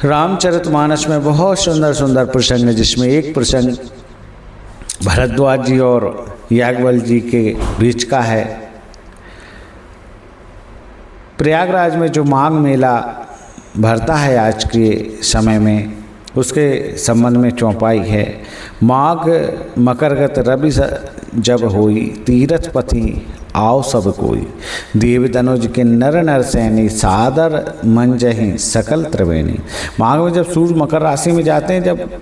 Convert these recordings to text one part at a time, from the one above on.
रामचरितमानस में बहुत सुंदर सुंदर प्रसंग है, जिसमें एक प्रसंग भरद्वाज जी और याज्ञवल्क्य जी के बीच का है। प्रयागराज में जो माघ मेला भरता है आज के समय में, उसके संबंध में चौपाई है। माघ मकरगत रवि जब होई, तीरथ पथि आओ सब कोई। देव तनुज के नर नर सैनी, सादर मंजहि सकल त्रिवेणी। माघ में जब सूर्य मकर राशि में जाते हैं, जब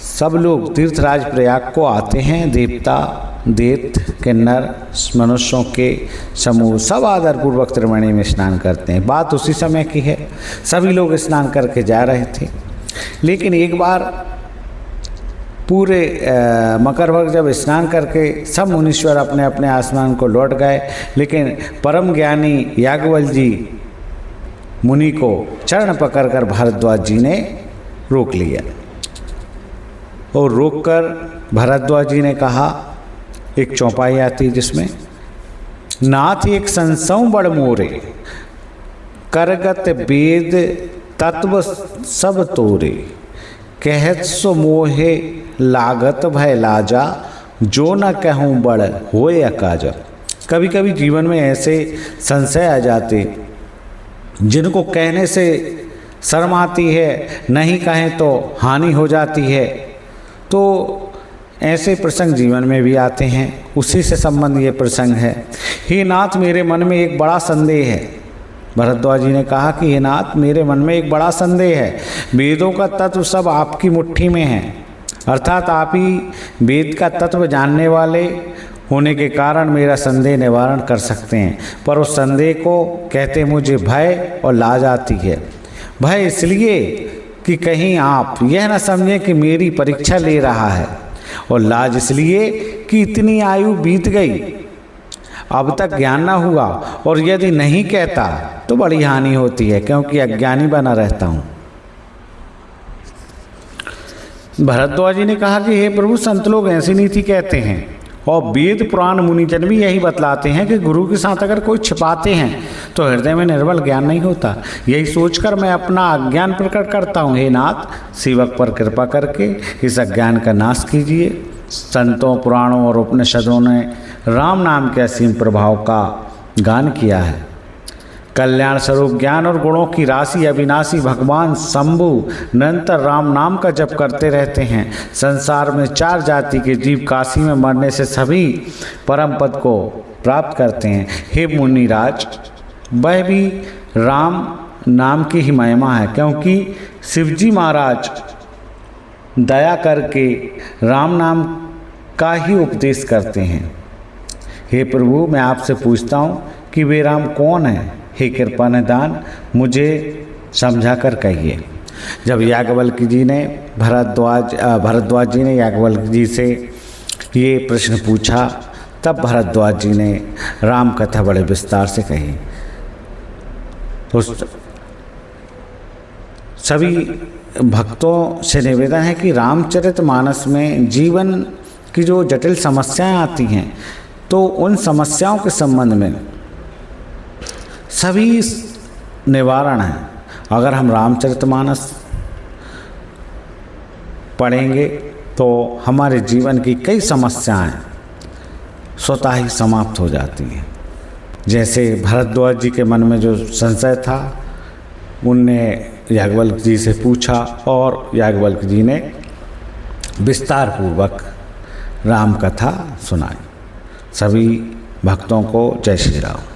सब लोग तीर्थराज प्रयाग को आते हैं, देवता दैत्य किन्नर मनुष्यों के समूह सब आदर पूर्वक त्रिवेणी में स्नान करते हैं। बात उसी समय की है, सभी लोग स्नान करके जा रहे थे। लेकिन एक बार पूरे मकर वर्ग जब स्नान करके सब मुनीश्वर अपने अपने आसमान को लौट गए, लेकिन परम ज्ञानी याज्ञवल्क्य जी मुनि को चरण पकड़कर भरद्वाज जी ने रोक लिया। और रोककर भरद्वाज जी ने कहा, एक चौपाई आती जिसमें, नाथ एक संसव बड़ मोरे, करगत वेद तत्व सब तोरे। कहत सो मोहे लागत भय लाजा, जो न कहूँ बड़ होए अकाजा। कभी कभी जीवन में ऐसे संशय आ जाते जिनको कहने से शर्म आती है, नहीं कहें तो हानि हो जाती है। तो ऐसे प्रसंग जीवन में भी आते हैं, उसी से संबंध ये प्रसंग है। हे नाथ, मेरे मन में एक बड़ा संदेह है। भरद्वाज जी ने कहा कि हे नाथ, मेरे मन में एक बड़ा संदेह है। वेदों का तत्व सब आपकी मुट्ठी में है, अर्थात आप ही वेद का तत्व जानने वाले होने के कारण मेरा संदेह निवारण कर सकते हैं। पर उस संदेह को कहते मुझे भय और लाज आती है। भय इसलिए कि कहीं आप यह न समझें कि मेरी परीक्षा ले रहा है, और लाज इसलिए कि इतनी आयु बीत गई, अब तक ज्ञान ना हुआ, और यदि नहीं कहता तो बड़ी हानि होती है, क्योंकि अज्ञानी बना रहता हूँ। भरद्वाज जी ने कहा कि हे प्रभु, संत लोग ऐसी नीति कहते हैं, और वेद पुराण मुनिजन भी यही बतलाते हैं कि गुरु के साथ अगर कोई छिपाते हैं तो हृदय में निर्बल ज्ञान नहीं होता। यही सोचकर मैं अपना अज्ञान प्रकट करता हूँ। हे नाथ, सेवक पर कृपा करके इस अज्ञान का नाश कीजिए। संतों, पुराणों और उपनिषदों ने राम नाम के असीम प्रभाव का गान किया है। कल्याण स्वरूप ज्ञान और गुणों की राशि अविनाशी भगवान शंभु निरंतर राम नाम का जप करते रहते हैं। संसार में 4 जाति के जीव काशी में मरने से सभी परम पद को प्राप्त करते हैं। हे मुनिराज, वह भी राम नाम की ही महिमा है, क्योंकि शिवजी महाराज दया करके राम नाम का ही उपदेश करते हैं। हे प्रभु, मैं आपसे पूछता हूँ कि वे राम कौन है? हे कृपा निदान, मुझे समझा कर कहिए। जब याज्ञवल्क्य जी ने भरद्वाज जी ने याज्ञवल्क्य जी से ये प्रश्न पूछा, तब भरद्वाज जी ने राम कथा बड़े विस्तार से कही। उस सभी भक्तों से निवेदन है कि रामचरितमानस में जीवन की जो जटिल समस्याएं आती हैं, तो उन समस्याओं के संबंध में सभी निवारण है। अगर हम रामचरितमानस पढ़ेंगे तो हमारे जीवन की कई समस्याएं स्वतः ही समाप्त हो जाती हैं। जैसे भरद्वाज जी के मन में जो संशय था, उनने याज्ञवल्क्य जी से पूछा, और याज्ञवल्क्य जी ने विस्तार पूर्वक राम कथा सुनाई। सभी भक्तों को जय श्री राम।